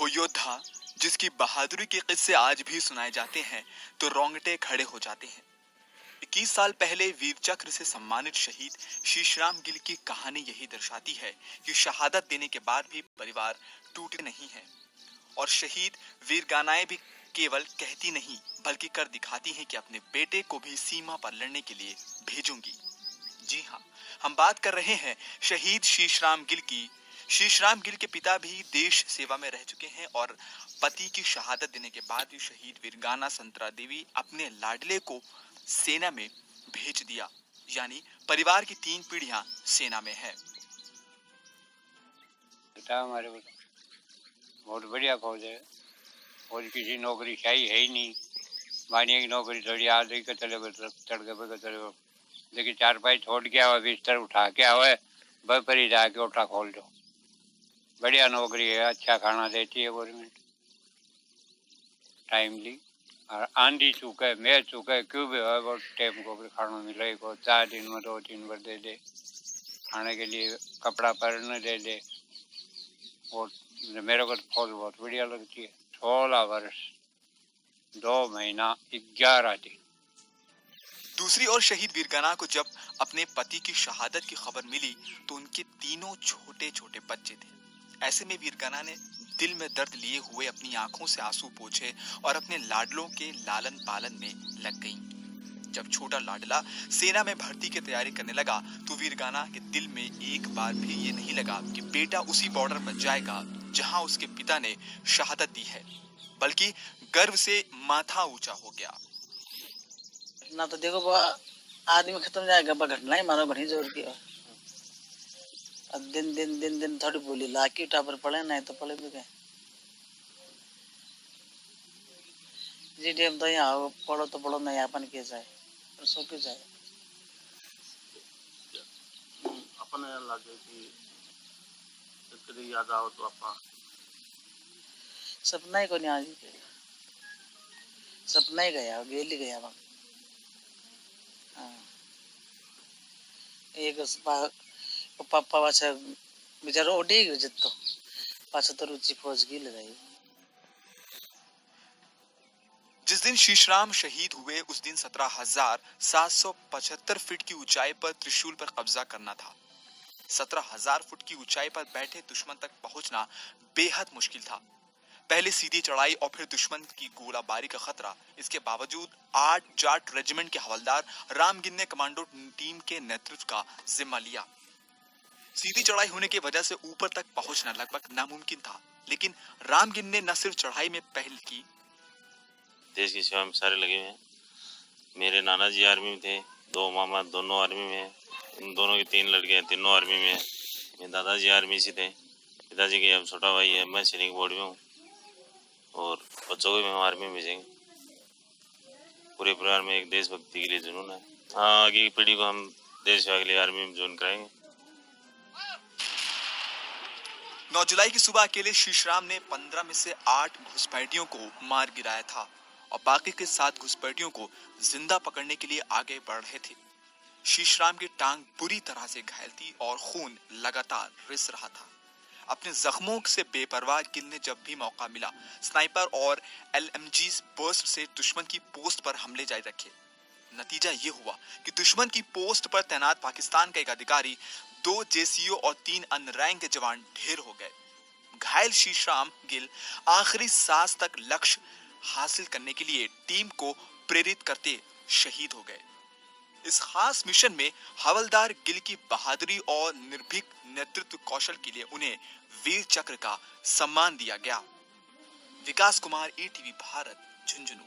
वो योद्धा जिसकी बहादुरी के किस्से आज भी सुनाए जाते हैं तो रोंगटे खड़े हो जाते हैं। 21 साल पहले वीर चक्र से सम्मानित शहीद शीशराम गिल की कहानी यही दर्शाती है कि शहादत देने के बाद भी परिवार टूटे नहीं है और शहीद वीरगानाएं भी केवल कहती नहीं बल्कि कर दिखाती हैं कि अपने बेटे को भी सीमा पर लड़ने के लिए भेजूंगी। जी हाँ, हम बात कर रहे हैं शहीद शीशराम गिल की। शीशराम गिल के पिता भी देश सेवा में रह चुके हैं और पति की शहादत देने के बाद भी शहीद वीरगाना संतरा देवी अपने लाडले को सेना में भेज दिया, यानी परिवार की 3 पीढ़ियां सेना में है। बेटा हमारे बेटा बहुत बढ़िया फौज है और किसी नौकरी चाहिए है ही नहीं। बानिया की नौकरी थोड़ी आ गई चले तड़के पे चले, लेकिन 4 पाई छोड़ के आवे, बिस्तर उठा के आवे, पर ही जाके उठा खोल दो। बढ़िया नौकरी है, अच्छा खाना देती है गवर्नमेंट टाइमली, और आंधी चूके मैं चूके क्यों भी हो वो टाइम को भी खाना मिले को 4 दिन में 2-3 बार दे दे, खाने के लिए कपड़ा पहनने दे दे। और मेरे को तो फौज बहुत बढ़िया लगती है। 16 वर्ष 2 महीना 11 दिन। दूसरी ओर शहीद वीरगाना को जब अपने पति की शहादत की खबर मिली तो उनके तीनों छोटे छोटे बच्चे थे। ऐसे में वीरगाना ने दिल में दर्द लिए हुए अपनी आंखों से आंसू पोंछे और अपने लाडलों के लालन पालन में लग गईं। जब छोटा लाडला सेना में भर्ती की तैयारी करने लगा तो वीरगाना के दिल में एक बार भी ये नहीं लगा कि बेटा उसी बॉर्डर पर जाएगा जहां उसके पिता ने शहादत दी है, बल्कि गर्व से माथा ऊंचा हो गया। ना तो देखो आदमी खत्म जाएगा, घटना ही मानो बड़ी जोर की। अब दिन दिन दिन दिन थोड़ी बोली लाकी उठा पर पड़े, नहीं तो पड़े भी गए। जी डी हम तो यहाँ पढ़ो तो पढ़ो, नहीं अपन के जाए और सो क्यों जाए। अपने लगे कि कभी याद आओ तो अपा सपना ही को नहीं, आज सपना ही गया, गेल ही गया। एक पापा पाछा बेचारो ओडी गयो जत्तो पाछा तो रुचि फौज की लगाई। जिस दिन शीशराम शहीद हुए उस दिन 17,775 फीट की ऊंचाई पर त्रिशूल पर कब्जा करना था। 17,000 फुट की ऊंचाई पर बैठे दुश्मन तक पहुंचना बेहद मुश्किल था। पहले सीधी चढ़ाई और फिर दुश्मन की गोलाबारी का खतरा। इसके बावजूद 8 जाट रेजिमेंट के हवलदार रामगिन ने कमांडो टीम के नेतृत्व का जिम्मा लिया। सीधी चढ़ाई होने की वजह से ऊपर तक पहुंचना लगभग नामुमकिन था, लेकिन रामगिन ने न सिर्फ चढ़ाई में पहल की। देश की सेवा में सारे लगे हुए हैं। मेरे नाना जी आर्मी में थे, 2 मामा दोनों आर्मी में हैं, इन दोनों की 3 लड़के हैं, तीनों आर्मी में हैं। मेरे दादाजी आर्मी से थे, पिताजी के अब छोटा भाई है, मैं सैनिक बोर्ड में हूँ और बच्चों को भी हम आर्मी में भेजेंगे। पूरे परिवार में एक देशभक्ति के लिए जुनून है। हाँ, आगे की पीढ़ी को हम देश सेवा के लिए आर्मी में ज्वाइन कराएंगे। 9 जुलाई की सुबह अकेले शीशराम ने 15 में से 8 घुसपैठियों को मार गिराया था और बाकी के 7 घुसपैठियों को जिंदा पकड़ने के लिए आगे बढ़ रहे थे। शीशराम की टांग बुरी तरह से घायल थी और खून लगातार रिस रहा था। अपने जख्मों से बेपरवाह गिल ने जब भी मौका मिला स्नाइपर और LMG बर्स्ट से दुश्मन की पोस्ट पर हमले जारी रखे। नतीजा ये हुआ कि दुश्मन की पोस्ट पर तैनात पाकिस्तान का एक अधिकारी, 2 JCO और 3 अन्य रैंक के जवान ढेर हो गए। घायल शीशराम गिल आखिरी सांस तक लक्ष्य हासिल करने के लिए टीम को प्रेरित करते शहीद हो गए। इस खास मिशन में हवलदार गिल की बहादुरी और निर्भीक नेतृत्व कौशल के लिए उन्हें वीर चक्र का सम्मान दिया गया। विकास कुमार, ETV भारत, झुंझुनू।